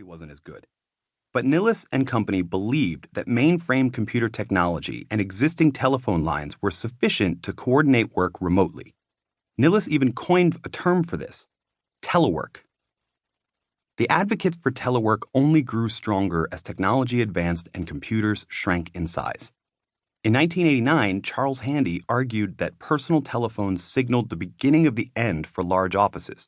simply wasn't as good. But Nilles and company believed that mainframe computer technology and existing telephone lines were sufficient to coordinate work remotely. Nilles even coined a term for this: telework. The advocates for telework only grew stronger as technology advanced and computers shrank in size. In 1989, Charles Handy argued that personal telephones signaled the beginning of the end for large offices,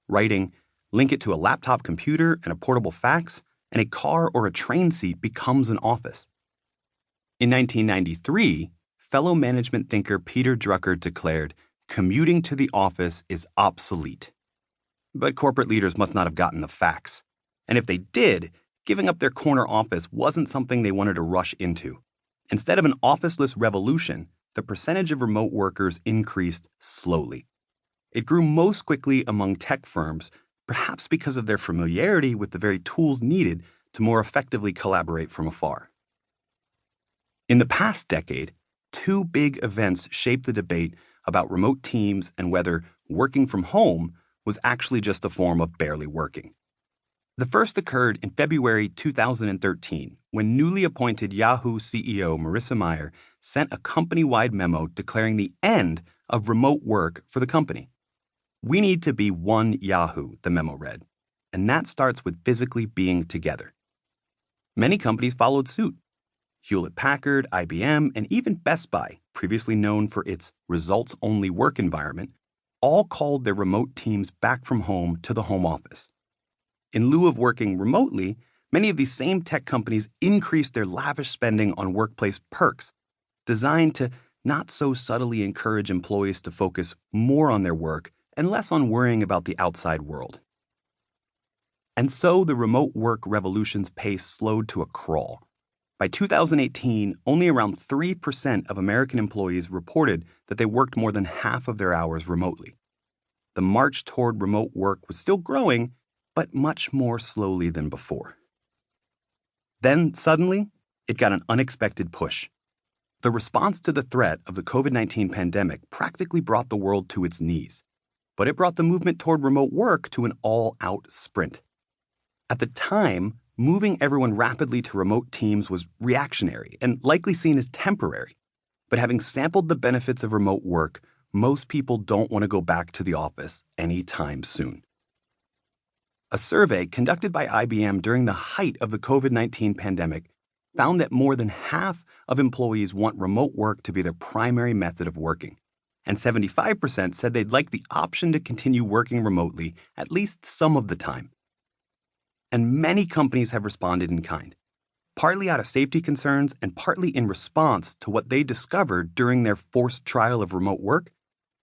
writing, "Link it to a laptop computer and a portable fax, and a car or a train seat becomes an office." In 1993, fellow management thinker Peter Drucker declared, "Commuting to the office is obsolete." But corporate leaders must not have gotten the facts. And if they did, giving up their corner office wasn't something they wanted to rush into. Instead of an officeless revolution, the percentage of remote workers increased slowly. It grew most quickly among tech firms, perhaps because of their familiarity with the very tools needed to more effectively collaborate from afar. In the past decade, two big events shaped the debate about remote teams and whether working from home was actually just a form of barely working. The first occurred in February 2013, when newly appointed Yahoo CEO Marissa Mayer sent a company-wide memo declaring the end of remote work for the company. "We need to be one Yahoo," the memo read, and that starts with physically being together. Many companies followed suit. Hewlett-Packard, IBM, and even Best Buy, previously known for its results-only work environment, all called their remote teams back from home to the home office. In lieu of working remotely, many of these same tech companies increased their lavish spending on workplace perks, designed to not so subtly encourage employees to focus more on their work and less on worrying about the outside world. And so the remote work revolution's pace slowed to a crawl. By 2018, only around 3% of American employees reported that they worked more than half of their hours remotely. The march toward remote work was still growing, but much more slowly than before. Then, suddenly, it got an unexpected push. The response to the threat of the COVID-19 pandemic practically brought the world to its knees, but it brought the movement toward remote work to an all-out sprint. At the time, moving everyone rapidly to remote teams was reactionary and likely seen as temporary. But having sampled the benefits of remote work, most people don't want to go back to the office anytime soon. A survey conducted by IBM during the height of the COVID-19 pandemic found that more than half of employees want remote work to be their primary method of working, and 75% said they'd like the option to continue working remotely at least some of the time. And many companies have responded in kind, partly out of safety concerns and partly in response to what they discovered during their forced trial of remote work.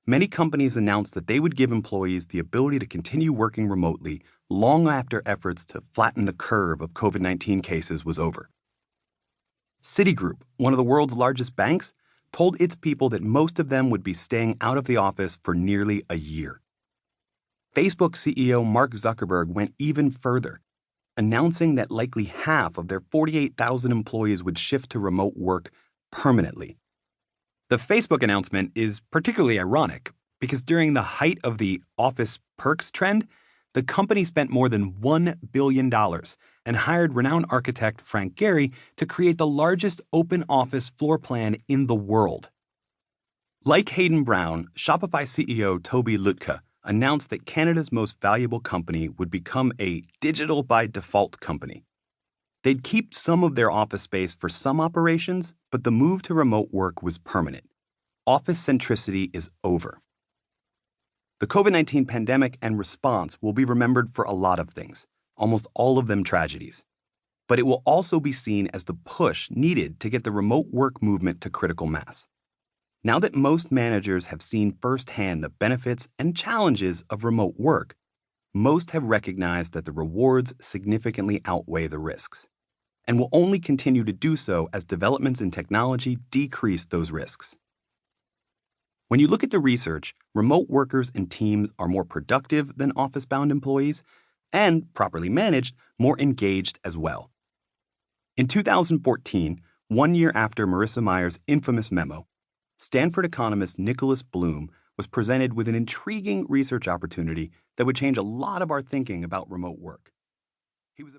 Many companies announced that they would give employees the ability to continue working remotely long after efforts to flatten the curve of COVID-19 cases was over. Citigroup, one of the world's largest banks, told its people that most of them would be staying out of the office for nearly a year. Facebook CEO Mark Zuckerberg went even further, announcing that likely half of their 48,000 employees would shift to remote work permanently. The Facebook announcement is particularly ironic because during the height of the office perks trend, the company spent more than $1 billion and hired renowned architect Frank Gehry to create the largest open office floor plan in the world. Like Hayden Brown, Shopify CEO Toby Lütke announced that Canada's most valuable company would become a digital by default company. They'd keep some of their office space for some operations, but the move to remote work was permanent. Office centricity is over. The COVID-19 pandemic and response will be remembered for a lot of things, almost all of them tragedies. But it will also be seen as the push needed to get the remote work movement to critical mass. Now that most managers have seen firsthand the benefits and challenges of remote work, most have recognized that the rewards significantly outweigh the risks, and will only continue to do so as developments in technology decrease those risks. When you look at the research, remote workers and teams are more productive than office-bound employees, and, properly managed, more engaged as well. In 2014, 1 year after Marissa Mayer's infamous memo, Stanford economist Nicholas Bloom was presented with an intriguing research opportunity that would change a lot of our thinking about remote work. He was